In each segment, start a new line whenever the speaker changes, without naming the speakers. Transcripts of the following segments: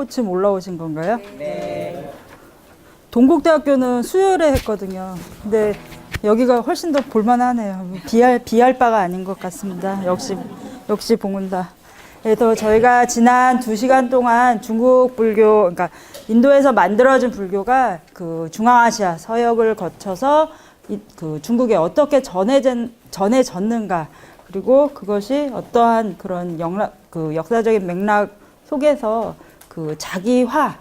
지금 올라오신 건가요? 네. 동국대학교는 수요일에 했거든요. 근데 여기가 훨씬 더 볼만하네요. 비할 바가 아닌 것 같습니다. 역시 봉은다. 그래서 저희가 지난 2시간 동안 중국 불교, 그러니까 인도에서 만들어진 불교가 그 중앙아시아 서역을 거쳐서 그 중국에 어떻게 전해졌는가, 그리고 그것이 어떠한 그런 역사적인 맥락 속에서 그 자기화,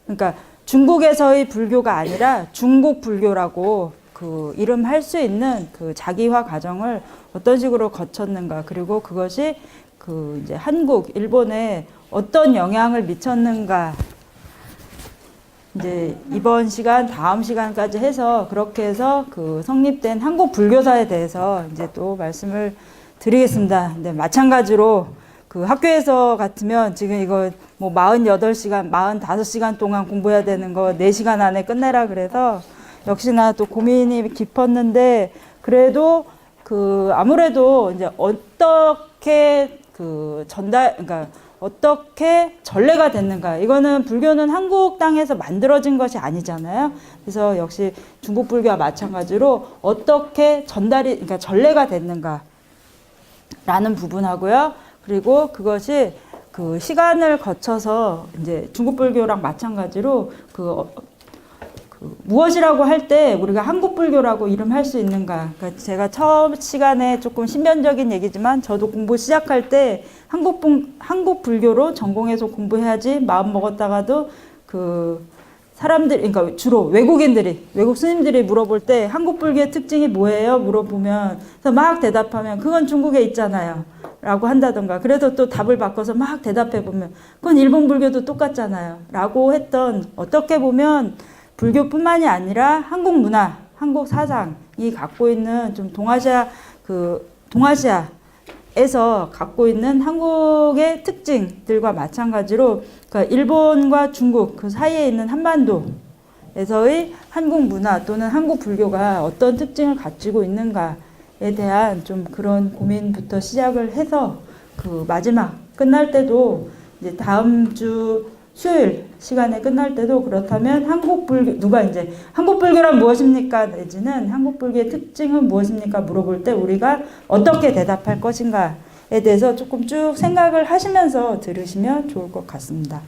그러니까 중국에서의 불교가 아니라 중국 불교라고 그 이름할 수 있는 그 자기화 과정을 어떤 식으로 거쳤는가, 그리고 그것이 그 이제 한국, 일본에 어떤 영향을 미쳤는가, 이제 이번 시간, 다음 시간까지 해서 그렇게 해서 그 성립된 한국 불교사에 대해서 이제 또 말씀을 드리겠습니다. 근데 마찬가지로 그 학교에서 같으면 지금 이거 뭐 48시간, 45시간 동안 공부해야 되는 거 4시간 안에 끝내라 그래서 역시나 또 고민이 깊었는데, 그래도 그 아무래도 이제 어떻게 그 그러니까 어떻게 전래가 됐는가, 이거는 불교는 한국 땅에서 만들어진 것이 아니잖아요. 그래서 역시 중국 불교와 마찬가지로 어떻게 그러니까 전래가 됐는가 라는 부분하고요. 그리고 그것이 그 시간을 거쳐서 이제 중국 불교랑 마찬가지로 무엇이라고 할 때 우리가 한국 불교라고 이름할 수 있는가. 그러니까 제가 처음 시간에 조금 신변적인 얘기지만, 저도 공부 시작할 때 한국 불교로 전공해서 공부해야지 마음 먹었다가도 그 사람들이, 그러니까 주로 외국 스님들이 물어볼 때 한국 불교의 특징이 뭐예요? 물어보면, 그래서 막 대답하면 그건 중국에 있잖아요 라고 한다던가, 그래서 또 답을 바꿔서 막 대답해 보면 그건 일본 불교도 똑같잖아요 라고 했던, 어떻게 보면 불교뿐만이 아니라 한국 문화, 한국 사상이 갖고 있는 좀 동아시아에서 갖고 있는 한국의 특징들과 마찬가지로, 그러니까 일본과 중국 그 사이에 있는 한반도에서의 한국 문화 또는 한국 불교가 어떤 특징을 가지고 있는가에 대한 좀 그런 고민부터 시작을 해서, 그 마지막 끝날 때도 이제 다음 주 수요일 시간에 끝날 때도 그렇다면 누가 이제 한국 불교란 무엇입니까? 내지는 한국 불교의 특징은 무엇입니까? 물어볼 때 우리가 어떻게 대답할 것인가에 대해서 조금 쭉 생각을 하시면서 들으시면 좋을 것 같습니다.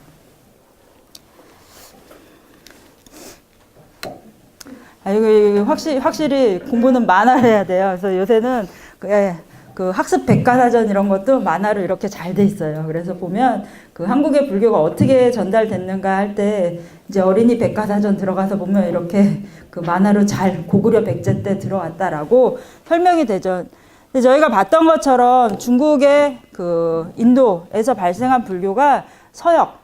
이거 확실히 공부는 만화를 해야 돼요. 그래서 요새는 그 학습 백과사전 이런 것도 만화로 이렇게 잘 돼 있어요. 그래서 보면 그 한국의 불교가 어떻게 전달됐는가 할 때 이제 어린이 백과사전 들어가서 보면 이렇게 그 만화로 잘 고구려 백제 때 들어왔다라고 설명이 되죠. 근데 저희가 봤던 것처럼 중국의 그 인도에서 발생한 불교가 서역,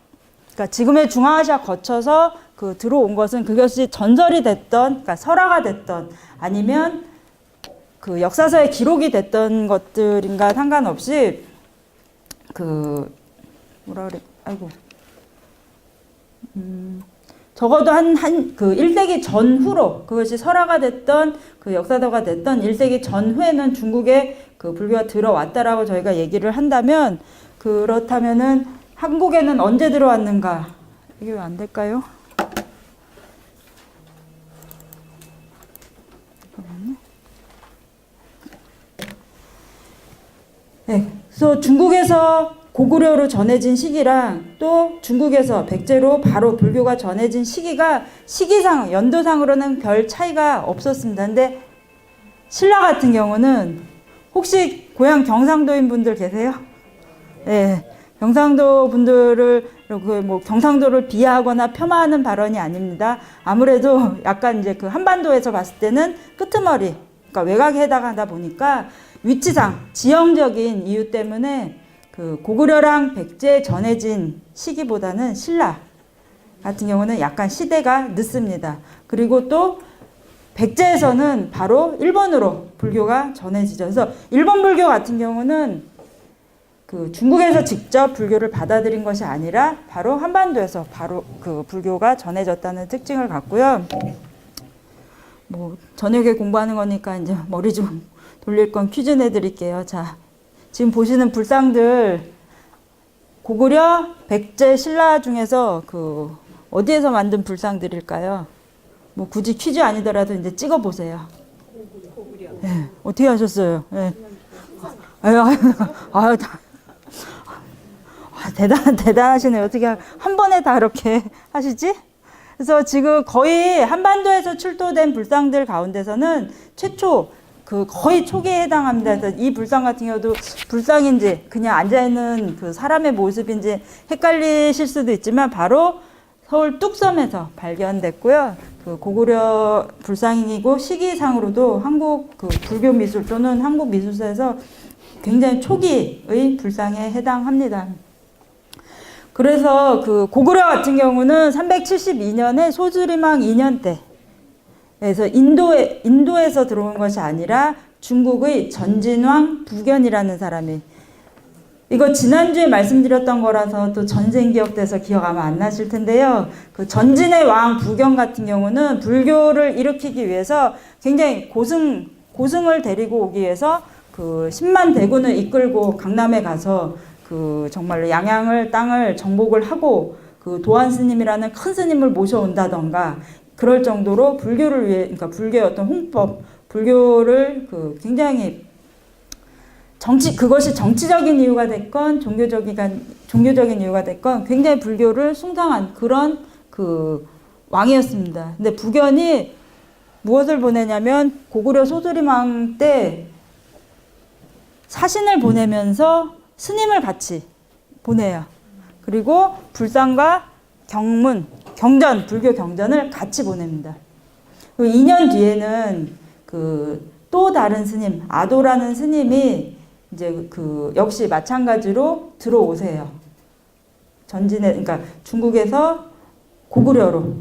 그러니까 지금의 중앙아시아 거쳐서 그 들어온 것은 그것이 전설이 됐던, 그러니까 설화가 됐던, 아니면 그 역사서에 기록이 됐던 것들인가 상관없이 적어도 그 1세기 전후로 그것이 설화가 됐던, 그 역사서가 됐던 1세기 전후에는 중국에 그 불교가 들어왔다라고 저희가 얘기를 한다면, 그렇다면은 한국에는 언제 들어왔는가? 이게 왜 안 될까요? 네, 그래서 중국에서 고구려로 전해진 시기랑 또 중국에서 백제로 바로 불교가 전해진 시기가 시기상, 연도상으로는 별 차이가 없었습니다. 근데 신라 같은 경우는, 혹시 고향 경상도인 분들 계세요? 네, 경상도 분들을 경상도를 비하하거나 폄하하는 발언이 아닙니다. 아무래도 약간 이제 그 한반도에서 봤을 때는 끄트머리, 그러니까 외곽에 해당하다 보니까 위치상 지형적인 이유 때문에 그 고구려랑 백제에 전해진 시기보다는 신라 같은 경우는 약간 시대가 늦습니다. 그리고 또 백제에서는 바로 일본으로 불교가 전해지죠. 그래서 일본 불교 같은 경우는 그 중국에서 직접 불교를 받아들인 것이 아니라 바로 한반도에서 바로 그 불교가 전해졌다는 특징을 갖고요. 뭐 저녁에 공부하는 거니까 이제 머리 좀 돌릴 건 퀴즈 내드릴게요. 자, 지금 보시는 불상들 고구려 백제 신라 중에서 그 어디에서 만든 불상들일까요? 뭐 굳이 퀴즈 아니더라도 이제 찍어 보세요. 네, 어떻게 하셨어요? 네. 대단하시네요. 어떻게 한 번에 다 이렇게 하시지? 그래서 지금 거의 한반도에서 출토된 불상들 가운데서는 최초 그 거의 초기에 해당합니다. 그래서 이 불상 같은 경우도 불상인지 그냥 앉아있는 그 사람의 모습인지 헷갈리실 수도 있지만 바로 서울 뚝섬에서 발견됐고요. 그 고구려 불상이고 시기상으로도 한국 그 불교 미술 또는 한국 미술사에서 굉장히 초기의 불상에 해당합니다. 그래서 그 고구려 같은 경우는 372년에 소수리망 2년 때 그래서 인도에서 들어온 것이 아니라 중국의 전진왕 부견이라는 사람이 이거 지난주에 말씀드렸던 거라서 또 전생 기억돼서 기억 아마 안 나실 텐데요. 그 전진의 왕 부견 같은 경우는 불교를 일으키기 위해서 굉장히 고승을 데리고 오기 위해서 그 10만 대군을 이끌고 강남에 가서 그 정말로 양양을 땅을 정복을 하고 그 도안 스님이라는 큰 스님을 모셔온다던가 그럴 정도로 불교를 위해 그러니까 불교의 어떤 홍법 불교를 그 굉장히 그것이 정치적인 이유가 됐건 종교적인 이유가 됐건 굉장히 불교를 숭상한 그런 그 왕이었습니다. 근데 부견이 무엇을 보내냐면 고구려 소수리망 때 사신을 보내면서 스님을 같이 보내요. 그리고 불상과 경전, 불교 경전을 같이 보냅니다. 2년 뒤에는 그 또 다른 스님, 아도라는 스님이 이제 그 역시 마찬가지로 들어오세요. 그러니까 중국에서 고구려로.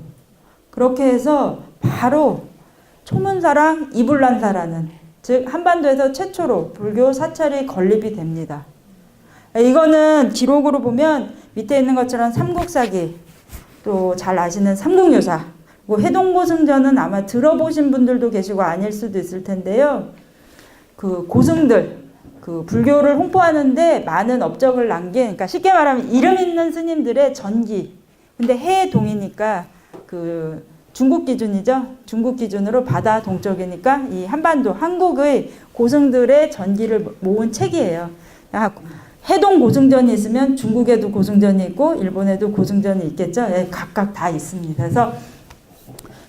그렇게 해서 바로 초문사랑 이불란사라는 즉 한반도에서 최초로 불교 사찰이 건립이 됩니다. 이거는 기록으로 보면 밑에 있는 것처럼 삼국사기 또 잘 아시는 삼국유사 뭐 해동고승전은 아마 들어보신 분들도 계시고 아닐 수도 있을 텐데요. 그 고승들 그 불교를 홍보하는데 많은 업적을 남긴 그러니까 쉽게 말하면 이름 있는 스님들의 전기 근데 해동이니까 그 중국 기준이죠. 중국 기준으로 바다 동쪽이니까 이 한반도 한국의 고승들의 전기를 모은 책이에요. 해동 고승전이 있으면 중국에도 고승전이 있고 일본에도 고승전이 있겠죠. 예, 각각 다 있습니다. 그래서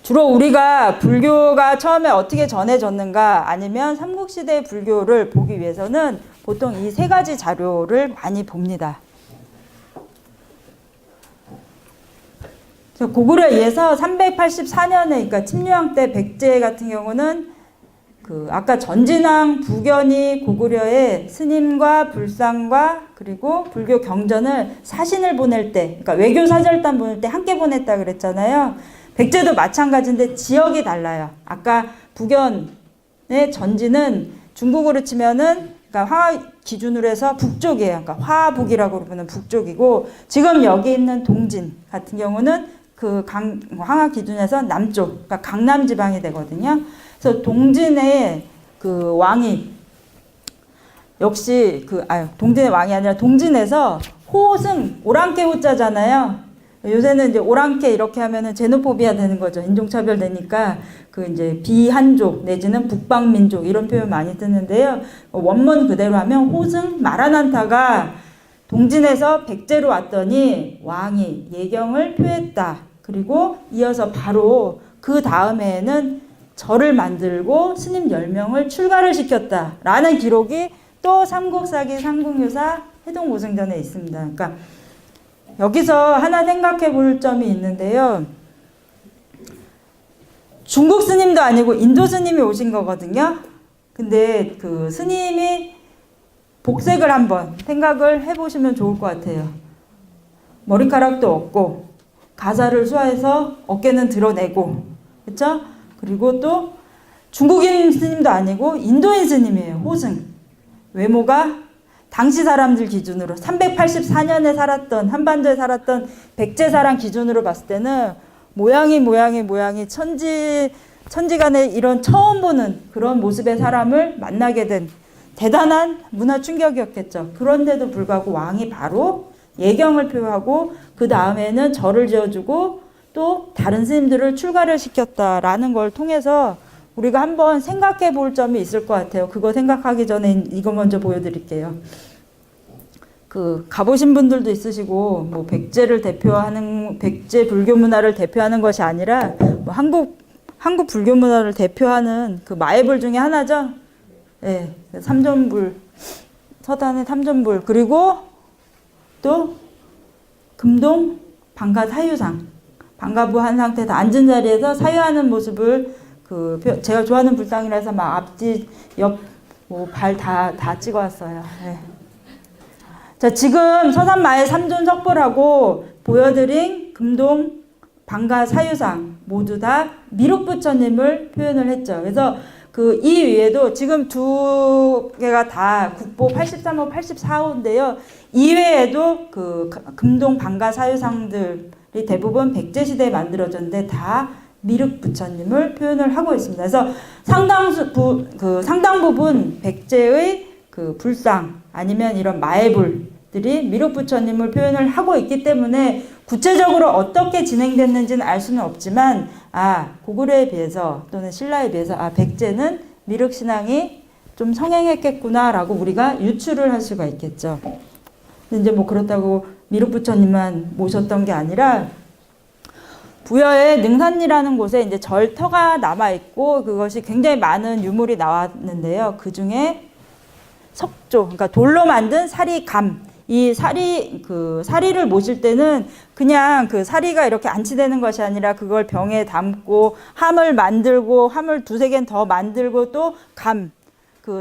주로 우리가 불교가 처음에 어떻게 전해졌는가 아니면 삼국시대의 불교를 보기 위해서는 보통 이 세 가지 자료를 많이 봅니다. 고구려에 의해서 384년에 그러니까 침류왕 때 백제 같은 경우는 그 아까 전진왕 부견이 고구려에 스님과 불상과 그리고 불교 경전을 사신을 보낼 때 그러니까 외교 사절단 보낼 때 함께 보냈다 그랬잖아요. 백제도 마찬가지인데 지역이 달라요. 아까 부견의 전지는 중국으로 치면은 그러니까 황하 기준으로 해서 북쪽이에요. 그러니까 화북이라고 부르는 북쪽이고 지금 여기 있는 동진 같은 경우는 그 황하 기준에서 남쪽, 그러니까 강남 지방이 되거든요. 그래서 동진의 그 왕이 역시 동진의 왕이 아니라 동진에서 호승 오랑캐 호자잖아요. 요새는 이제 오랑캐 이렇게 하면은 제노포비아 되는 거죠. 인종차별 되니까 그 이제 비한족 내지는 북방민족 이런 표현 많이 쓰는데요. 원문 그대로 하면 호승 마라난타가 동진에서 백제로 왔더니 왕이 예경을 표했다. 그리고 이어서 바로 그 다음에는 절을 만들고 스님 10명을 출가를 시켰다. 라는 기록이 또 삼국사기, 삼국유사, 해동고승전에 있습니다. 그러니까 여기서 하나 생각해 볼 점이 있는데요. 중국 스님도 아니고 인도 스님이 오신 거거든요. 근데 그 스님이 복색을 한번 생각을 해보시면 좋을 것 같아요. 머리카락도 없고 가사를 수화해서 어깨는 드러내고 그렇죠? 그리고 또 중국인 스님도 아니고 인도인 스님이에요. 호승. 외모가 당시 사람들 기준으로 384년에 살았던 한반도에 살았던 백제 사람 기준으로 봤을 때는 모양이 천지간에 이런 처음 보는 그런 모습의 사람을 만나게 된 대단한 문화 충격이었겠죠. 그런데도 불구하고 왕이 바로 예경을 표하고 그 다음에는 절을 지어주고 또 다른 스님들을 출가를 시켰다라는 걸 통해서 우리가 한번 생각해 볼 점이 있을 것 같아요. 그거 생각하기 전에 이거 먼저 보여드릴게요. 가보신 분들도 있으시고, 뭐, 백제 불교 문화를 대표하는 것이 아니라, 뭐 한국 불교 문화를 대표하는 그 마애불 중에 하나죠? 예, 삼전불, 서단의 삼전불, 그리고 또, 금동 방가 사유상. 방가부한 상태에서 앉은 자리에서 사유하는 모습을 제가 좋아하는 불상이라서 막 앞뒤, 옆, 뭐, 발 다 찍어왔어요. 예. 자, 지금 서산마의 삼존석불하고 보여드린 금동 방가 사유상 모두 다 미륵부처님을 표현을 했죠. 그래서 이 위에도 지금 두 개가 다 국보 83호, 84호인데요. 이외에도 금동 방가 사유상들이 대부분 백제시대에 만들어졌는데 다 미륵부처님을 표현을 하고 있습니다. 그래서 상당 부분 백제의 불상 아니면 이런 마애불들이 미륵부처님을 표현을 하고 있기 때문에 구체적으로 어떻게 진행됐는지는 알 수는 없지만 고구려에 비해서 또는 신라에 비해서 백제는 미륵신앙이 좀 성행했겠구나라고 우리가 유추를 할 수가 있겠죠. 근데 이제 뭐 그렇다고 미륵부처님만 모셨던 게 아니라 부여의 능산리라는 곳에 이제 절터가 남아있고 그것이 굉장히 많은 유물이 나왔는데요. 그 중에 석조, 그러니까 돌로 만든 사리감. 이 사리를 모실 때는 그냥 사리가 이렇게 안치되는 것이 아니라 그걸 병에 담고 함을 만들고 함을 두세 개는 더 만들고 또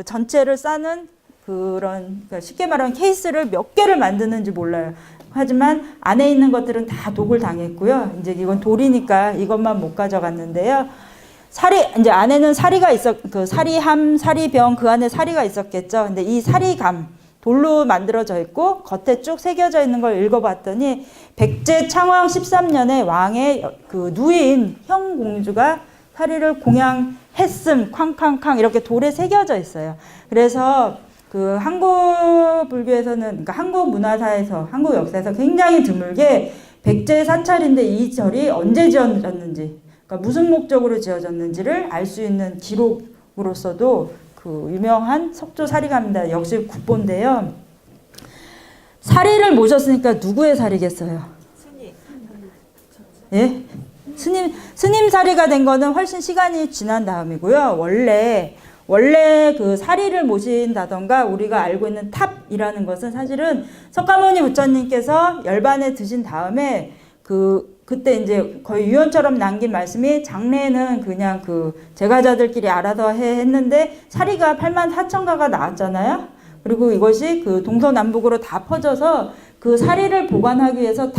전체를 싸는 그러니까 쉽게 말하면 케이스를 몇 개를 만드는지 몰라요. 하지만 안에 있는 것들은 다 독을 당했고요. 이제 이건 돌이니까 이것만 못 가져갔는데요. 이제 안에는 사리가 사리함, 사리병, 그 안에 사리가 있었겠죠. 근데 이 사리감, 돌로 만들어져 있고, 겉에 쭉 새겨져 있는 걸 읽어봤더니, 백제 창왕 13년에 왕의 누이인 형공주가 사리를 공양했음, 쾅쾅쾅, 이렇게 돌에 새겨져 있어요. 그래서 한국 불교에서는, 그러니까 한국 문화사에서, 한국 역사에서 굉장히 드물게 백제의 사찰인데 이 절이 언제 지어졌는지, 그러니까 무슨 목적으로 지어졌는지를 알 수 있는 기록으로서도 유명한 석조 사리감입니다. 역시 국보인데요. 사리를 모셨으니까 누구의 사리겠어요? 예? 스님 사리가 된 거는 훨씬 시간이 지난 다음이고요. 원래 사리를 모신다던가 우리가 알고 있는 탑이라는 것은 사실은 석가모니 부처님께서 열반에 드신 다음에 그때 이제 거의 유언처럼 남긴 말씀이 장래에는 그냥 제가자들끼리 알아서 했는데 사리가 84,000가가 나왔잖아요. 그리고 이것이 동서남북으로 다 퍼져서 사리를 보관하기 위해서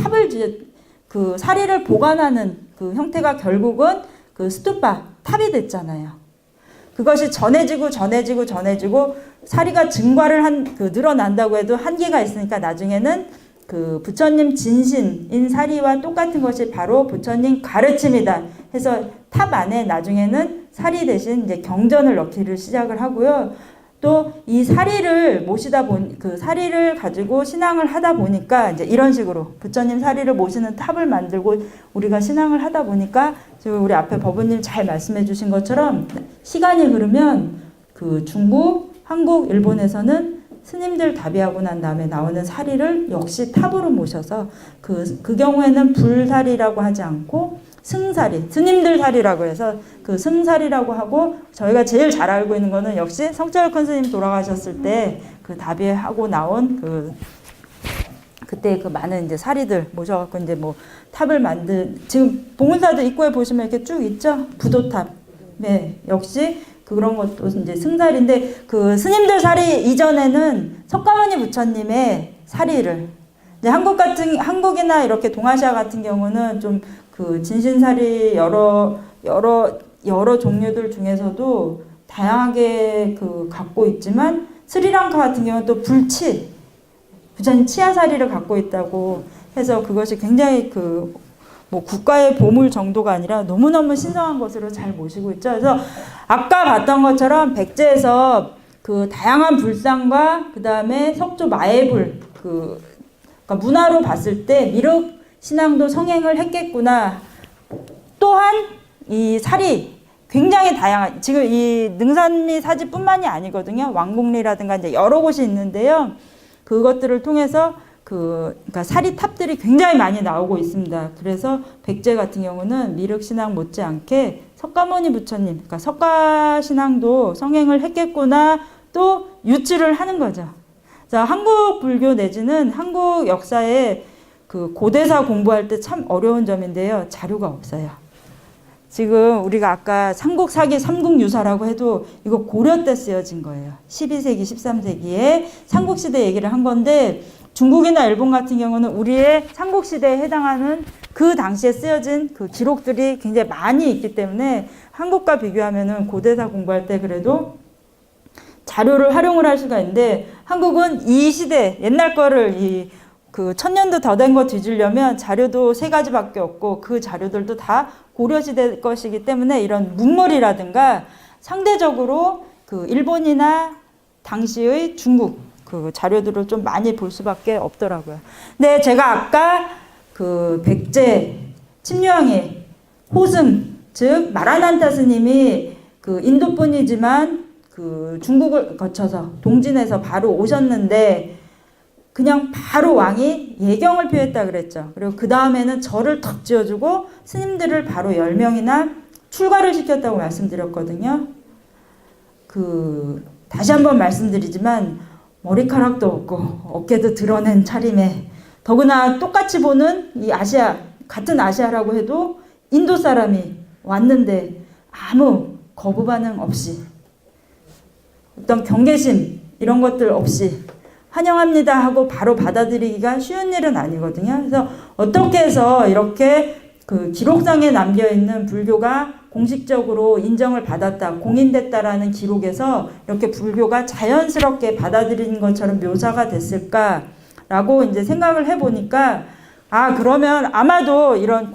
사리를 보관하는 형태가 결국은 스투파, 탑이 됐잖아요. 그것이 전해지고 사리가 증과를 늘어난다고 해도 한계가 있으니까 나중에는 부처님 진신인 사리와 똑같은 것이 바로 부처님 가르침이다 해서 탑 안에 나중에는 사리 대신 이제 경전을 넣기를 시작을 하고요. 또 이 사리를 사리를 가지고 신앙을 하다 보니까 이제 이런 식으로 부처님 사리를 모시는 탑을 만들고 우리가 신앙을 하다 보니까 지금 우리 앞에 법우님 잘 말씀해 주신 것처럼 시간이 흐르면 중국, 한국, 일본에서는 스님들 답이하고 난 다음에 나오는 사리를 역시 탑으로 모셔서 그 경우에는 불사리라고 하지 않고 승사리, 스님들 사리라고 해서 승사리라고 하고 저희가 제일 잘 알고 있는 거는 역시 성철 큰 스님 돌아가셨을 때 답이하고 나온 그때 많은 이제 사리들 모셔갖고 이제 뭐 탑을 지금 봉은사도 입구에 보시면 이렇게 쭉 있죠? 부도탑. 네, 역시 그런 것도 이제 승사리인데 스님들 사리 이전에는 석가모니 부처님의 사리를 이제 한국이나 이렇게 동아시아 같은 경우는 좀 진신사리 여러 종류들 중에서도 다양하게 갖고 있지만 스리랑카 같은 경우는 또 부처님 치아사리를 갖고 있다고 해서 그것이 굉장히 뭐 국가의 보물 정도가 아니라 너무너무 신성한 것으로 잘 모시고 있죠. 그래서 아까 봤던 것처럼 백제에서 다양한 불상과 그 다음에 석조 마애불 그러니까 문화로 봤을 때 미륵 신앙도 성행을 했겠구나. 또한 이 살이 굉장히 다양한, 지금 이 능선리 사지뿐만이 아니거든요. 왕곡리라든가 이제 여러 곳이 있는데요. 그것들을 통해서 그러니까 사리탑들이 굉장히 많이 나오고 있습니다. 그래서 백제 같은 경우는 미륵신앙 못지않게 석가모니 부처님, 그러니까 석가신앙도 성행을 했겠구나 또 유추를 하는 거죠. 자, 한국 불교 내지는 한국 역사에 그 고대사 공부할 때 참 어려운 점인데요. 자료가 없어요. 지금 우리가 아까 삼국사기 삼국유사라고 해도 이거 고려 때 쓰여진 거예요. 12세기, 13세기에 삼국시대 얘기를 한 건데 중국이나 일본 같은 경우는 우리의 삼국시대에 해당하는 그 당시에 쓰여진 그 기록들이 굉장히 많이 있기 때문에 한국과 비교하면은 고대사 공부할 때 그래도 자료를 활용을 할 수가 있는데 한국은 이 시대 옛날 거를 그 1000년도 더 된 거 뒤지려면 자료도 3가지밖에 없고 그 자료들도 다 고려시대 것이기 때문에 이런 문물이라든가 상대적으로 그 일본이나 당시의 중국 그 자료들을 좀 많이 볼 수밖에 없더라고요. 근데 제가 아까 그 백제 침략의 호승, 즉 마라난타 스님이 그 인도 분이지만 그 중국을 거쳐서 동진에서 바로 오셨는데 그냥 바로 왕이 예경을 표했다 그랬죠. 그리고 그 다음에는 절을 탁 지어주고 스님들을 바로 10명이나 출가를 시켰다고 말씀드렸거든요. 다시 한번 말씀드리지만 머리카락도 없고 어깨도 드러낸 차림에 더구나 똑같이 보는 이 아시아, 같은 아시아라고 해도 인도 사람이 왔는데 아무 거부 반응 없이 어떤 경계심 이런 것들 없이 환영합니다 하고 바로 받아들이기가 쉬운 일은 아니거든요. 그래서 어떻게 해서 이렇게 그 기록상에 남겨있는 불교가 공식적으로 인정을 받았다, 공인됐다라는 기록에서 이렇게 불교가 자연스럽게 받아들인 것처럼 묘사가 됐을까라고 이제 생각을 해보니까 그러면 아마도 이런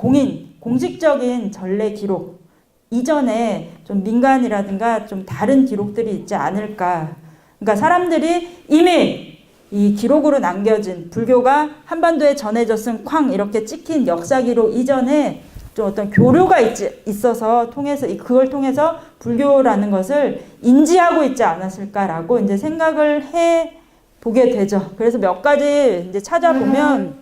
공식적인 전래 기록 이전에 좀 민간이라든가 좀 다른 기록들이 있지 않을까. 그러니까 사람들이 이미 이 기록으로 남겨진 불교가 한반도에 전해졌음 쾅 이렇게 찍힌 역사 기록 이전에 좀 어떤 교류가 있어서 그걸 통해서 불교라는 것을 인지하고 있지 않았을까라고 이제 생각을 해 보게 되죠. 그래서 몇 가지 이제 찾아보면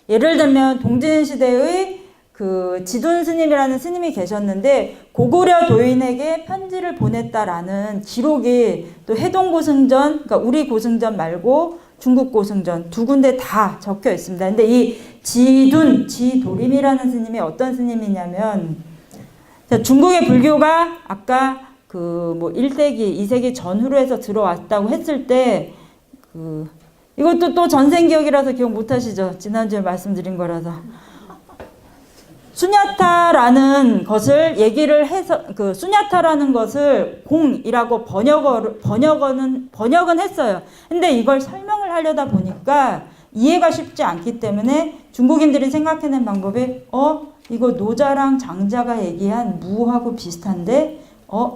예를 들면 동진 시대의 그 지둔 스님이라는 스님이 계셨는데 고구려 도인에게 편지를 보냈다라는 기록이 또 해동 고승전, 그러니까 우리 고승전 말고 중국 고승전 두 군데 다 적혀 있습니다. 근데 이 지도림이라는 스님이 어떤 스님이냐면 중국의 불교가 아까 그 뭐 1세기, 2세기 전후로 해서 들어왔다고 했을 때 이것도 또 전생 기억이라서 기억 못 하시죠? 지난주에 말씀드린 거라서. 수냐타라는 것을 얘기를 해서 그 수냐타라는 것을 공이라고 번역은 했어요. 근데 이걸 설명을 하려다 보니까 이해가 쉽지 않기 때문에 중국인들이 생각해낸 방법이 이거 노자랑 장자가 얘기한 무하고 비슷한데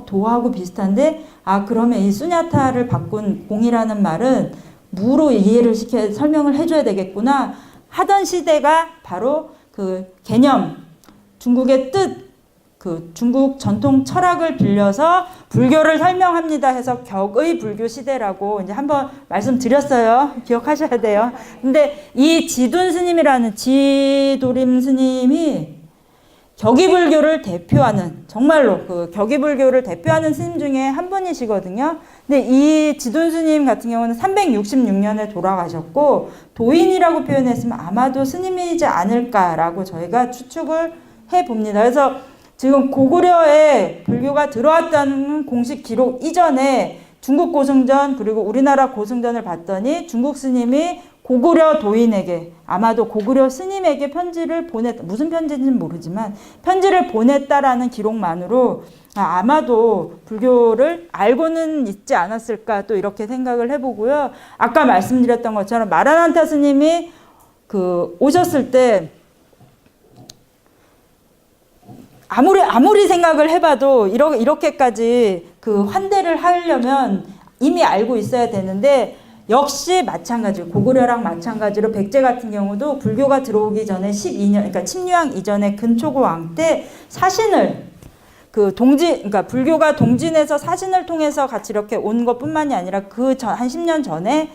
도하고 비슷한데 그러면 이 수냐타를 바꾼 공이라는 말은 무로 이해를 설명을 해줘야 되겠구나 하던 시대가 바로 그 개념 중국의 뜻, 그 중국 전통 철학을 빌려서 불교를 설명합니다 해서 격의 불교 시대라고 이제 한번 말씀드렸어요. 기억하셔야 돼요. 근데 이 지둔 스님이라는 지도림 스님이 격의불교를 대표하는 정말로 그 격의불교를 대표하는 스님 중에 한 분이시거든요. 근데 이 지둔 스님 같은 경우는 366년에 돌아가셨고 도인이라고 표현했으면 아마도 스님이지 않을까라고 저희가 추측을 해봅니다. 그래서 지금 고구려에 불교가 들어왔다는 공식 기록 이전에 중국 고승전 그리고 우리나라 고승전을 봤더니 중국 스님이 고구려 도인에게 아마도 고구려 스님에게 편지를 보냈다. 무슨 편지인지는 모르지만 편지를 보냈다라는 기록만으로 아마도 불교를 알고는 있지 않았을까 또 이렇게 생각을 해보고요. 아까 말씀드렸던 것처럼 마라난타 스님이 오셨을 때 아무리 생각을 해봐도 이렇게까지 그 환대를 하려면 이미 알고 있어야 되는데 역시 마찬가지로 고구려랑 마찬가지로 백제 같은 경우도 불교가 들어오기 전에 12년, 그러니까 침류왕 이전에 근초고 왕 때 사신을 그러니까 불교가 동진에서 사신을 통해서 같이 이렇게 온 것뿐만이 아니라 한 10년 전에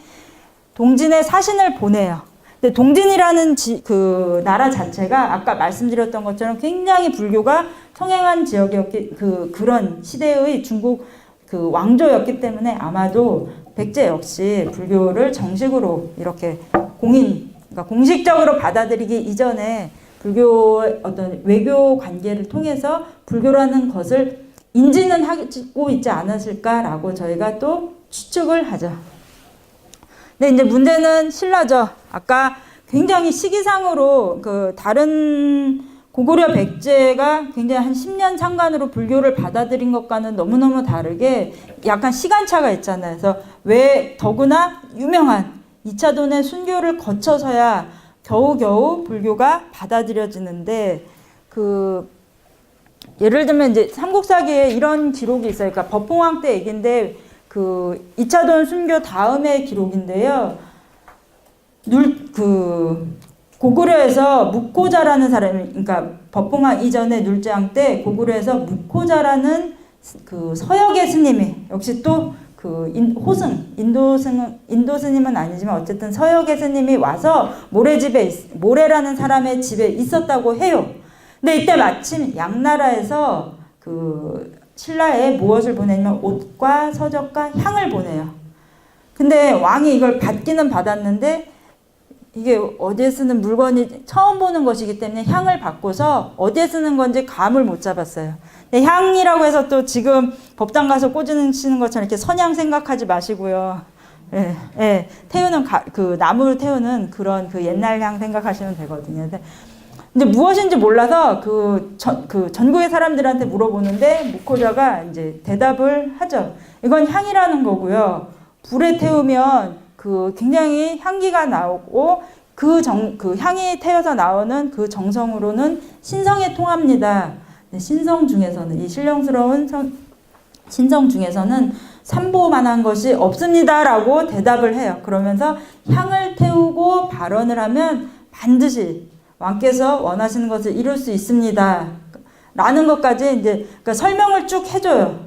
동진에 사신을 보내요. 근데 동진이라는 그 나라 자체가 아까 말씀드렸던 것처럼 굉장히 불교가 성행한 지역이었기, 그런 시대의 중국 그 왕조였기 때문에 아마도 백제 역시 불교를 정식으로 이렇게 그러니까 공식적으로 받아들이기 이전에 불교의 어떤 외교 관계를 통해서 불교라는 것을 인지는 하고 있지 않았을까라고 저희가 또 추측을 하죠. 근데 이제 문제는 신라죠. 아까 굉장히 시기상으로 다른 고구려 백제가 굉장히 한 10년 상간으로 불교를 받아들인 것과는 너무너무 다르게 약간 시간차가 있잖아요. 그래서 왜 더구나 유명한 2차돈의 순교를 거쳐서야 겨우겨우 불교가 받아들여지는데 예를 들면 이제 삼국사기에 이런 기록이 있어요. 그러니까 법홍왕 때 얘기인데 2차돈 순교 다음의 기록인데요. 고구려에서 묵호자라는 사람이, 그러니까 법홍왕 이전에 눌제왕 때 고구려에서 묵호자라는 서역의 스님이 역시 또 인도 스님은 아니지만 어쨌든 서역의 스님이 와서 모래라는 사람의 집에 있었다고 해요. 근데 이때 마침 양나라에서 신라에 무엇을 보내냐면 옷과 서적과 향을 보내요. 근데 왕이 이걸 받기는 받았는데 이게 어디에 쓰는 물건이 처음 보는 것이기 때문에 향을 받고서 어디에 쓰는 건지 감을 못 잡았어요. 근데 향이라고 해서 또 지금 법당 가서 꽂으시는 것처럼 이렇게 선향 생각하지 마시고요. 예, 예. 태우는 나무를 태우는 그런 옛날 향 생각하시면 되거든요. 근데 무엇인지 몰라서 전국의 사람들한테 물어보는데 묵호자가 이제 대답을 하죠. 이건 향이라는 거고요. 불에 태우면 굉장히 향기가 나오고 그 향이 태워서 나오는 그 정성으로는 신성에 통합니다. 신성 중에서는 이 신령스러운 신성 중에서는 삼보만한 것이 없습니다라고 대답을 해요. 그러면서 향을 태우고 발언을 하면 반드시 왕께서 원하시는 것을 이룰 수 있습니다. 라는 것까지 이제 그러니까 설명을 쭉 해줘요.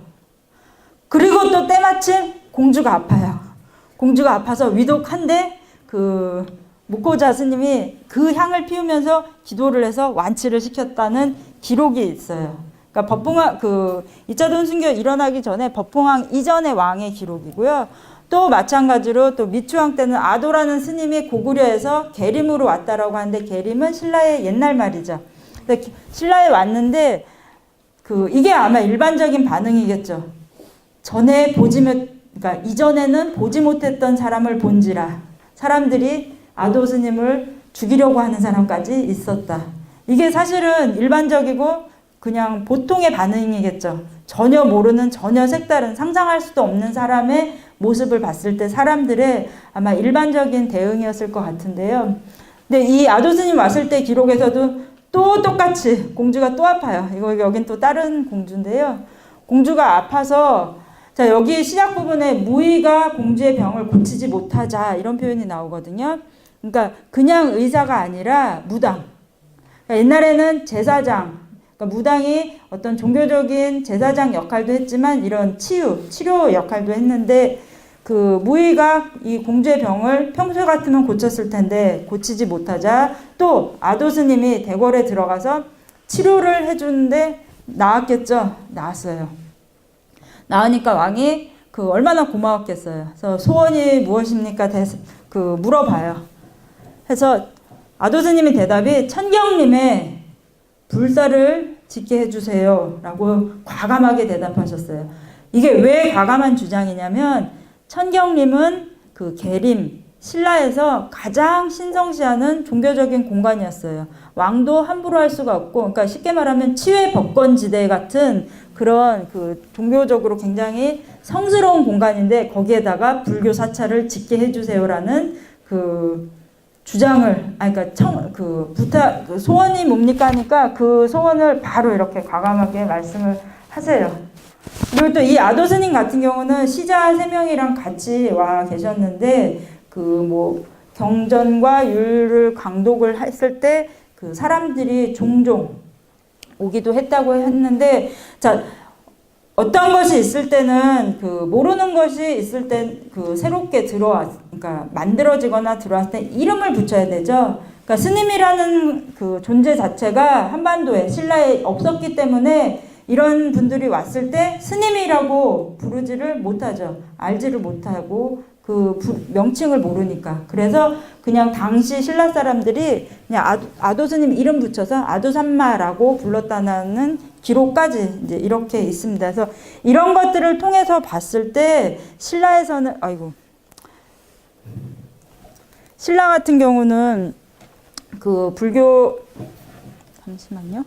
그리고 또 때마침 공주가 아파요. 공주가 아파서 위독한데 묵호자 스님이 그 향을 피우면서 기도를 해서 완치를 시켰다는 기록이 있어요. 그러니까 법홍왕 2차돈 순교 일어나기 전에 법홍왕 이전의 왕의 기록이고요. 또 마찬가지로 또 미추왕 때는 아도라는 스님이 고구려에서 계림으로 왔다라고 하는데 계림은 신라의 옛날 말이죠. 신라에 왔는데 이게 아마 일반적인 반응이겠죠. 그러니까 이전에는 보지 못했던 사람을 본지라 사람들이 아도 스님을 죽이려고 하는 사람까지 있었다. 이게 사실은 일반적이고 그냥 보통의 반응이겠죠. 전혀 모르는 전혀 색다른 상상할 수도 없는 사람의 모습을 봤을 때 사람들의 아마 일반적인 대응이었을 것 같은데요. 근데 이 아도 스님 왔을 때 기록에서도 또 똑같이 공주가 또 아파요. 여긴 또 다른 공주인데요. 공주가 아파서 자, 여기 시작 부분에 무의가 공주의 병을 고치지 못하자 이런 표현이 나오거든요. 그러니까 그냥 의사가 아니라 무당. 그러니까 옛날에는 제사장, 그러니까 무당이 어떤 종교적인 제사장 역할도 했지만 이런 치료 역할도 했는데 무의가 이 공주의 병을 평소 같으면 고쳤을 텐데 고치지 못하자 또 아도 스님이 대궐에 들어가서 치료를 해주는데 나았겠죠. 나았어요. 나으니까 왕이 얼마나 고마웠겠어요. 그래서 소원이 무엇입니까? 물어봐요. 그래서 아도 스님의 대답이 천경림의 불사를 짓게 해주세요. 라고 과감하게 대답하셨어요. 이게 왜 과감한 주장이냐면 천경림은 계림, 신라에서 가장 신성시하는 종교적인 공간이었어요. 왕도 함부로 할 수가 없고, 그러니까 쉽게 말하면 치외 법권지대 같은 그런 종교적으로 굉장히 성스러운 공간인데 거기에다가 불교 사찰을 짓게 해주세요라는 주장을, 소원이 뭡니까 하니까 그 소원을 바로 이렇게 과감하게 말씀을 하세요. 그리고 또 이 아도 스님 같은 경우는 시자 3명이랑 같이 와 계셨는데 그 뭐 경전과 율을 강독을 했을 때 그 사람들이 종종 오기도 했다고 했는데, 자, 어떤 것이 있을 때는 그 모르는 것이 있을 때 그 새롭게 그러니까 만들어지거나 들어왔을 때 이름을 붙여야 되죠. 그러니까 스님이라는 그 존재 자체가 한반도에 신라에 없었기 때문에 이런 분들이 왔을 때 스님이라고 부르지를 못하죠. 알지를 못하고 그 명칭을 모르니까. 그래서 그냥 당시 신라 사람들이 그냥 아도 스님 이름 붙여서 아도산마라고 불렀다는 기록까지 이제 이렇게 있습니다. 그래서 이런 것들을 통해서 봤을 때 신라에서는 신라 같은 경우는 그 불교 잠시만요.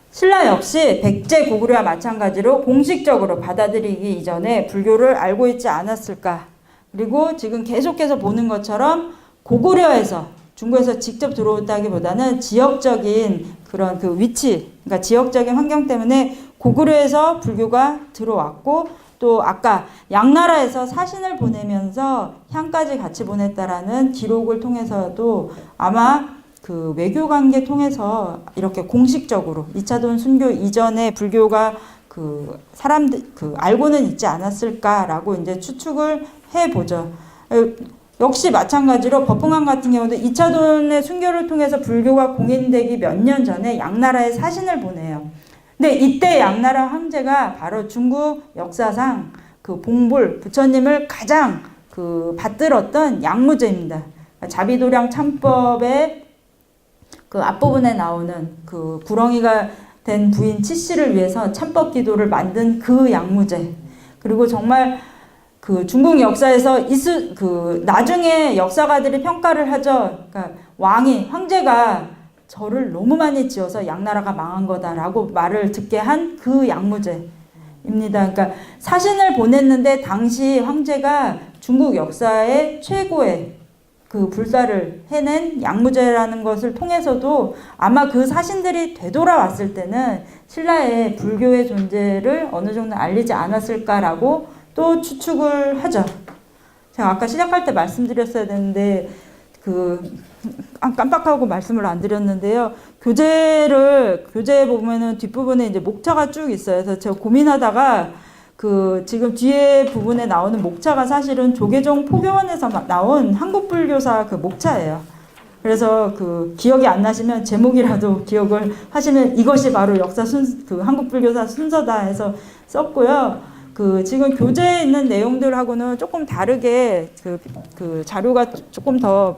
신라 역시 백제 고구려와 마찬가지로 공식적으로 받아들이기 이전에 불교를 알고 있지 않았을까. 그리고 지금 계속해서 보는 것처럼 고구려에서 중국에서 직접 들어온다기보다는 지역적인 그런 그 위치, 그러니까 지역적인 환경 때문에 고구려에서 불교가 들어왔고, 또 아까 양나라에서 사신을 보내면서 향까지 같이 보냈다라는 기록을 통해서도 아마 그 외교관계 통해서 이렇게 공식적으로 2차돈 순교 이전에 불교가 그 사람들 그 알고는 있지 않았을까라고 이제 추측을 해보죠. 역시 마찬가지로 법흥왕 같은 경우도 2차돈의 순교를 통해서 불교가 공인되기 몇 년 전에 양나라에 사신을 보내요. 근데 이때 양나라 황제가 바로 중국 역사상 그 봉불 부처님을 가장 그 받들었던 양무제입니다. 자비도량 참법의 그 앞부분에 나오는 그 구렁이가 된 부인 치씨를 위해서 참법 기도를 만든 그 양무제. 그리고 정말 그 중국 역사에서 그 나중에 역사가들이 평가를 하죠. 그러니까 황제가 절을 너무 많이 지어서 양나라가 망한 거다라고 말을 듣게 한 그 양무제입니다. 그러니까 사신을 보냈는데 당시 황제가 중국 역사의 최고의 그 불사를 해낸 양무제라는 것을 통해서도 아마 그 사신들이 되돌아왔을 때는 신라의 불교의 존재를 어느 정도 알리지 않았을까라고 또 추측을 하죠. 제가 아까 시작할 때 말씀드렸어야 되는데 깜빡하고 말씀을 안 드렸는데요. 교재에 보면은 뒷부분에 이제 목차가 쭉 있어요. 그래서 제가 고민하다가 지금 뒤에 부분에 나오는 목차가 사실은 조계종 포교원에서 나온 한국불교사 그 목차예요. 그래서 기억이 안 나시면 제목이라도 기억을 하시면 이것이 바로 한국불교사 순서다 해서 썼고요. 지금 교재에 있는 내용들하고는 조금 다르게 자료가 조금 더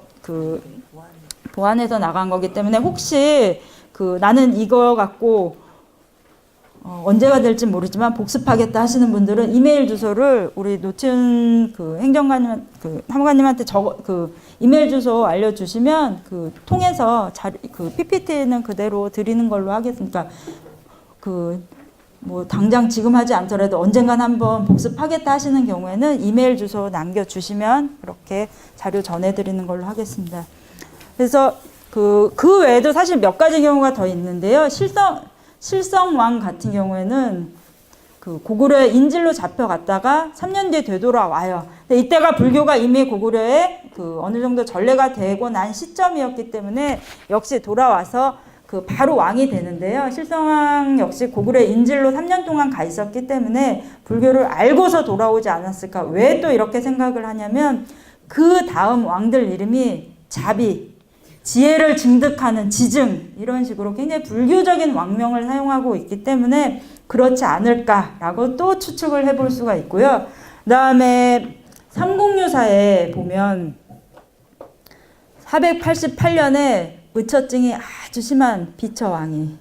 보완해서 나간 거기 때문에 혹시 나는 이거 갖고 언제가 될지 모르지만 복습하겠다 하시는 분들은 이메일 주소를 우리 노치은 사무관님한테 이메일 주소 알려주시면 통해서 PPT는 그대로 드리는 걸로 하겠습니다. 뭐 당장 지금 하지 않더라도 언젠간 한번 복습하겠다 하시는 경우에는 이메일 주소 남겨주시면 그렇게 자료 전해드리는 걸로 하겠습니다. 그래서 그 외에도 사실 몇 가지 경우가 더 있는데요. 실성왕 같은 경우에는 고구려에 인질로 잡혀갔다가 3년 뒤에 되돌아와요. 근데 이때가 불교가 이미 고구려에 어느 정도 전래가 되고 난 시점이었기 때문에 역시 돌아와서 바로 왕이 되는데요. 실성왕 역시 고구려에 인질로 3년 동안 가 있었기 때문에 불교를 알고서 돌아오지 않았을까. 왜 또 이렇게 생각을 하냐면 그 다음 왕들 이름이 자비, 지혜를 증득하는 지증 이런 식으로 굉장히 불교적인 왕명을 사용하고 있기 때문에 그렇지 않을까라고 또 추측을 해볼 수가 있고요. 그 다음에 삼국유사에 보면 488년에 의처증이 아주 심한 비처왕이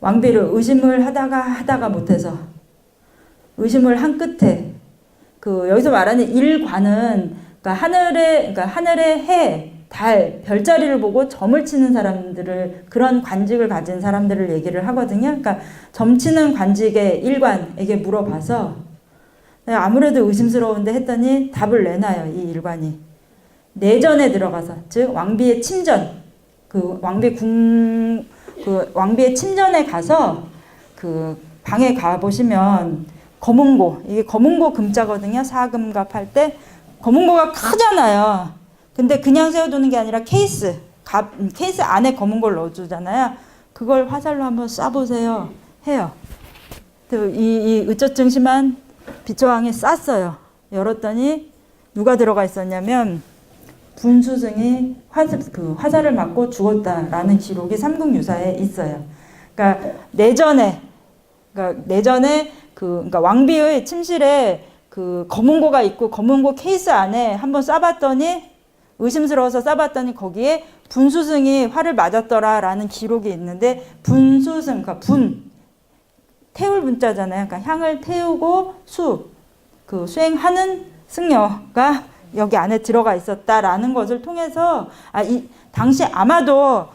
왕비를 의심을 하다가 못해서 의심을 한 끝에 여기서 말하는 일관은 하늘의 해, 달, 별자리를 보고 점을 치는 사람들을 그런 관직을 가진 사람들을 얘기를 하거든요. 그러니까 점 치는 관직의 일관에게 물어봐서 아무래도 의심스러운데 했더니 답을 내놔요. 이 일관이. 내전에 들어가서, 즉 왕비의 침전, 그 왕비의 침전에 가서 그 방에 가 보시면 검은고, 이게 검은고 금자거든요. 사금갑 할 때 검은고가 크잖아요. 근데 그냥 세워두는 게 아니라 케이스 안에 검은고를 넣어주잖아요. 그걸 화살로 한번 쏴보세요. 해요. 이 의처증 심한 비처왕이 쐈어요. 열었더니 누가 들어가 있었냐면 분수승이 화살을 맞고 죽었다라는 기록이 삼국유사에 있어요. 그러니까 내전에 그러니까 왕비의 침실에 그 검은고가 있고 검은고 케이스 안에 한번 쏴봤더니 의심스러워서 쏴봤더니 거기에 분수승이 활을 맞았더라라는 기록이 있는데 분수승, 그러니까 태울 분자잖아요. 그러니까 향을 태우고 수행하는 승려가 여기 안에 들어가 있었다라는 것을 통해서 당시 아마도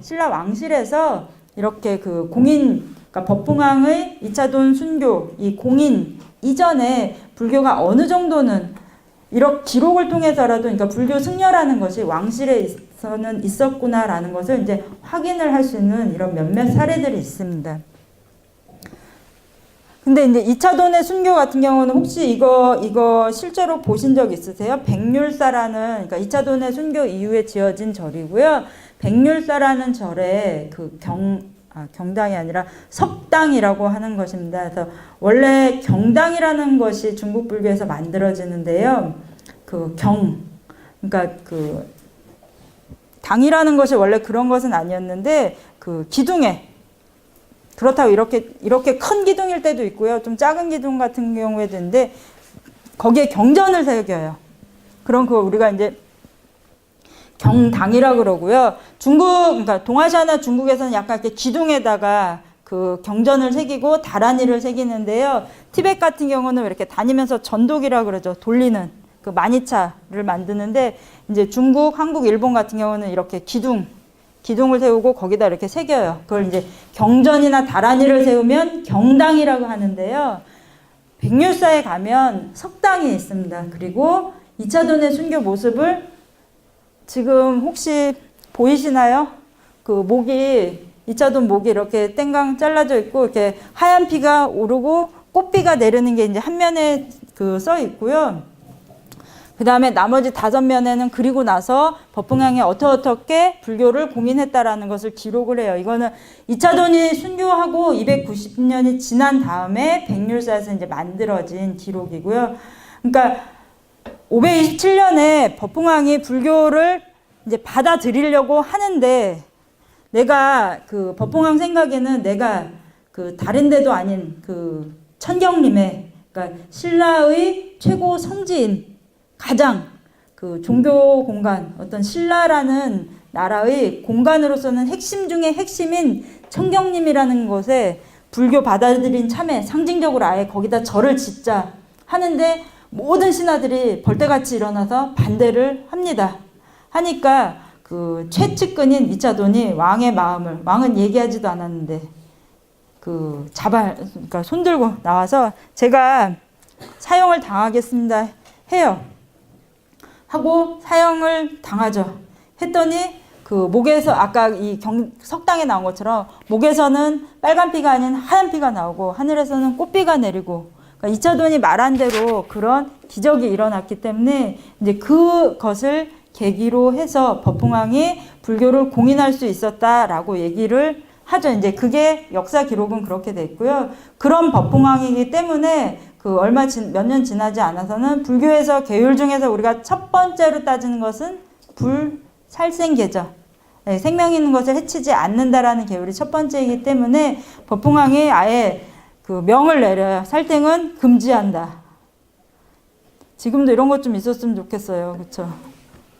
신라 왕실에서 이렇게 그 공인, 그러니까 법흥왕의 이차돈 순교 이 공인 이전에 불교가 어느 정도는 이런 기록을 통해서라도 그러니까 불교 승려라는 것이 왕실에서는 있었구나라는 것을 이제 확인을 할 수 있는 이런 몇몇 사례들이 있습니다. 근데 이제 이차돈의 순교 같은 경우는 혹시 이거 실제로 보신 적 있으세요? 백률사라는, 그러니까 이차돈의 순교 이후에 지어진 절이고요. 백률사라는 절에 경당이 아니라 석당이라고 하는 것입니다. 그래서 원래 경당이라는 것이 중국 불교에서 만들어지는데요. 그러니까 당이라는 것이 원래 그런 것은 아니었는데 그 기둥에 그렇다고 이렇게 큰 기둥일 때도 있고요. 좀 작은 기둥 같은 경우에도 있는데 거기에 경전을 새겨요. 그럼 그거 우리가 이제 경당이라고 그러고요. 그러니까 동아시아나 중국에서는 약간 이렇게 기둥에다가 그 경전을 새기고 다라니를 새기는데요. 티벳 같은 경우는 이렇게 다니면서 전독이라고 그러죠. 돌리는 그 마니차를 만드는데 이제 중국, 한국, 일본 같은 경우는 이렇게 기둥을 세우고 거기다 이렇게 새겨요. 그걸 이제 경전이나 다라니를 세우면 경당이라고 하는데요. 백률사에 가면 석당이 있습니다. 그리고 이차돈의 순교 모습을 지금 혹시 보이시나요? 이차돈 목이 이렇게 땡강 잘라져 있고 이렇게 하얀 피가 오르고 꽃비가 내리는 게 이제 한 면에 써 있고요. 그 다음에 나머지 5면에는 그리고 나서 법흥왕이 어떻게 불교를 공인했다라는 것을 기록을 해요. 이거는 이차돈이 순교하고 290년이 지난 다음에 백률사에서 이제 만들어진 기록이고요. 그러니까 527년에 법흥왕이 불교를 이제 받아들이려고 하는데 내가 그 법흥왕 생각에는 내가 그 다른 데도 아닌 그 천경림에 그러니까 신라의 최고 성지인 가장 그 종교 공간, 어떤 신라라는 나라의 공간으로서는 핵심 중에 핵심인 천경림이라는 곳에 불교 받아들인 참에 상징적으로 아예 거기다 절을 짓자 하는데 모든 신하들이 벌떼같이 일어나서 반대를 합니다. 하니까 그 최측근인 이차돈이 왕의 마음을, 왕은 얘기하지도 않았는데 그러니까 손들고 나와서 제가 사형을 당하겠습니다 해요. 하고 사형을 당하죠. 했더니 그 목에서 아까 이 석당에 나온 것처럼 목에서는 빨간 피가 아닌 하얀 피가 나오고 하늘에서는 꽃비가 내리고 그러니까 이차돈이 말한 대로 그런 기적이 일어났기 때문에 이제 그것을 계기로 해서 법흥왕이 불교를 공인할 수 있었다라고 얘기를 하죠. 이제 그게 역사 기록은 그렇게 돼 있고요. 그런 법흥왕이기 때문에 몇 년 지나지 않아서는 불교에서 계율 중에서 우리가 첫 번째로 따지는 것은 불살생계죠. 네, 생명 있는 것을 해치지 않는다라는 계율이 첫 번째이기 때문에 법흥왕이 아예 그 명을 내려요. 살생은 금지한다. 지금도 이런 것 좀 있었으면 좋겠어요. 그렇죠?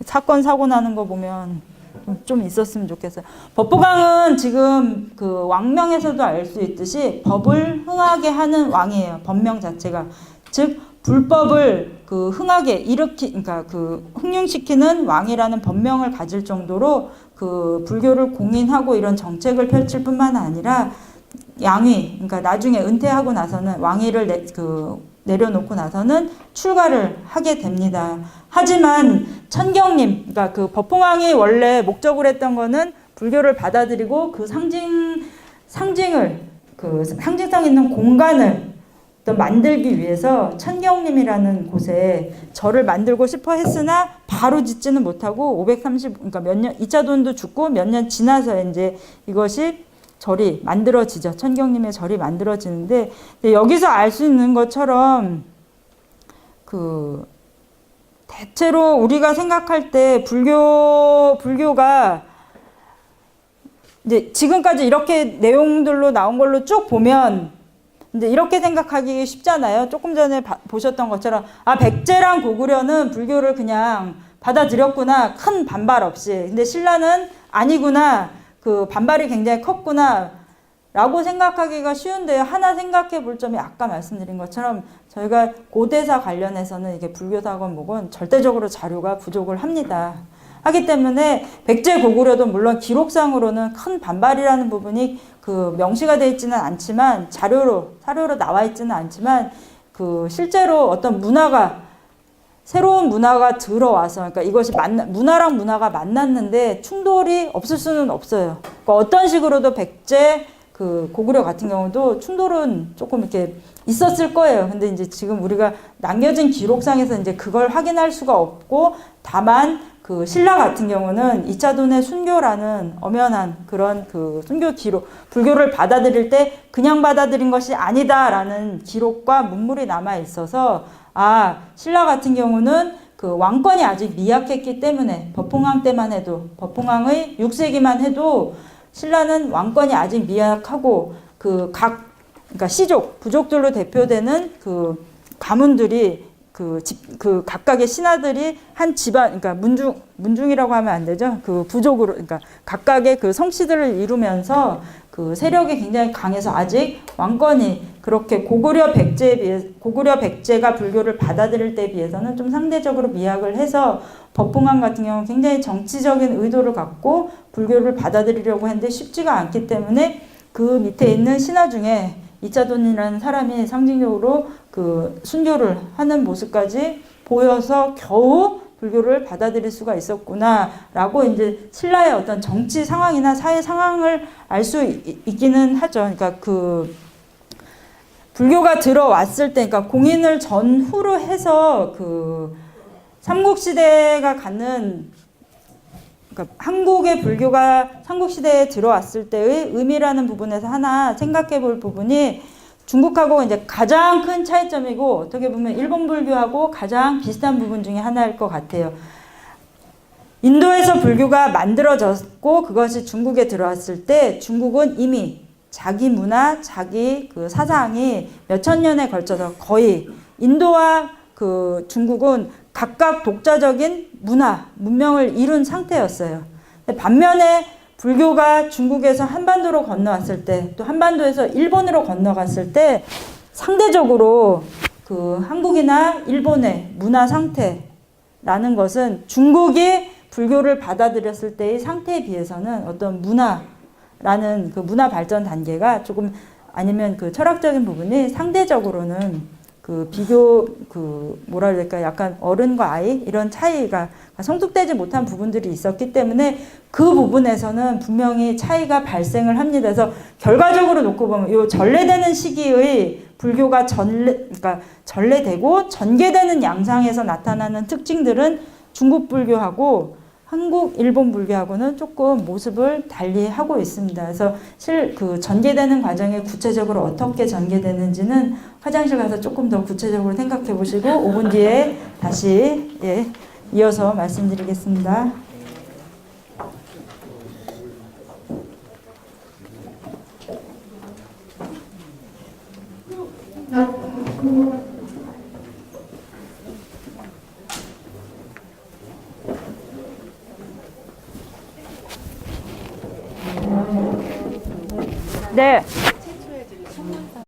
사건 사고 나는 거 보면 좀 있었으면 좋겠어요. 법흥왕은 지금 그 왕명에서도 알 수 있듯이 법을 흥하게 하는 왕이에요. 법명 자체가. 즉 불법을 그 흥하게 그러니까 그 흥융시키는 왕이라는 법명을 가질 정도로 그 불교를 공인하고 이런 정책을 펼칠 뿐만 아니라 양위, 그러니까 나중에 은퇴하고 나서는 왕위를 내려놓고 나서는 출가를 하게 됩니다. 하지만 천경님, 그러니까 그 법흥왕이 원래 목적으로 했던 거는 불교를 받아들이고 그 상징을 그 상징성 있는 공간을 또 만들기 위해서 천경림이라는 곳에 절을 만들고 싶어 했으나 바로 짓지는 못하고 530, 그러니까 몇 년, 이차돈도 죽고 몇 년 지나서 이제 이것이 절이 만들어지죠. 천경림의 절이 만들어지는데, 여기서 알 수 있는 것처럼 그 대체로 우리가 생각할 때 불교가 이제 지금까지 이렇게 내용들로 나온 걸로 쭉 보면 이제 이렇게 생각하기 쉽잖아요. 조금 전에 보셨던 것처럼 백제랑 고구려는 불교를 그냥 받아들였구나. 큰 반발 없이. 근데 신라는 아니구나. 그 반발이 굉장히 컸구나. 라고 생각하기가 쉬운데요. 하나 생각해 볼 점이 아까 말씀드린 것처럼 저희가 고대사 관련해서는 이게 불교사건 뭐건 절대적으로 자료가 부족을 합니다. 하기 때문에 백제 고구려도 물론 기록상으로는 큰 반발이라는 부분이 그 명시가 되어 있지는 않지만 사료로 나와 있지는 않지만 그 실제로 어떤 새로운 문화가 들어와서 그러니까 이것이 문화랑 문화가 만났는데 충돌이 없을 수는 없어요. 그러니까 어떤 식으로도 백제 그 고구려 같은 경우도 충돌은 조금 이렇게 있었을 거예요. 근데 이제 지금 우리가 남겨진 기록상에서 이제 그걸 확인할 수가 없고 다만 그 신라 같은 경우는 이차돈의 순교라는 엄연한 그런 그 순교 기록, 불교를 받아들일 때 그냥 받아들인 것이 아니다라는 기록과 문물이 남아 있어서 신라 같은 경우는 그 왕권이 아직 미약했기 때문에 법흥왕 때만 해도 법흥왕의 6세기만 해도 신라는 왕권이 아직 미약하고 그러니까 시족, 부족들로 대표되는 그 가문들이 그 각각의 신하들이 한 집안, 그러니까 문중이라고 하면 안 되죠. 그 부족으로, 그러니까 각각의 그 성씨들을 이루면서 그 세력이 굉장히 강해서 아직 왕권이 그렇게 고구려 백제가 불교를 받아들일 때에 비해서는 좀 상대적으로 미약을 해서 법흥왕 같은 경우는 굉장히 정치적인 의도를 갖고 불교를 받아들이려고 했는데 쉽지가 않기 때문에 그 밑에 있는 신하 중에 이차돈이라는 사람이 상징적으로 그 순교를 하는 모습까지 보여서 겨우 불교를 받아들일 수가 있었구나라고 이제 신라의 어떤 정치 상황이나 사회 상황을 알 수 있기는 하죠. 그러니까 그 불교가 들어왔을 때, 그러니까 공인을 전후로 해서 그 삼국시대가 갖는 그러니까 한국의 불교가 삼국시대에 들어왔을 때의 의미라는 부분에서 하나 생각해 볼 부분이 중국하고 이제 가장 큰 차이점이고 어떻게 보면 일본 불교하고 가장 비슷한 부분 중에 하나일 것 같아요. 인도에서 불교가 만들어졌고 그것이 중국에 들어왔을 때 중국은 이미 자기 문화, 자기 그 사상이 몇천 년에 걸쳐서 거의 인도와 그 중국은 각각 독자적인 문명을 이룬 상태였어요. 반면에 불교가 중국에서 한반도로 건너왔을 때, 또 한반도에서 일본으로 건너갔을 때 상대적으로 그 한국이나 일본의 문화 상태라는 것은 중국이 불교를 받아들였을 때의 상태에 비해서는 어떤 문화라는 그 문화 발전 단계가 조금 아니면 그 철학적인 부분이 상대적으로는 그 비교 뭐라 해야 될까 약간 어른과 아이 이런 차이가 성숙되지 못한 부분들이 있었기 때문에 그 부분에서는 분명히 차이가 발생을 합니다. 그래서 결과적으로 놓고 보면 요 전래되는 시기의 불교가 그러니까 전래되고 전개되는 양상에서 나타나는 특징들은 중국 불교하고 한국, 일본 불교하고는 조금 모습을 달리하고 있습니다. 그래서 그 전개되는 과정이 구체적으로 어떻게 전개되는지는 화장실 가서 조금 더 구체적으로 생각해 보시고 5분 뒤에 다시 이어서 말씀드리겠습니다. 네.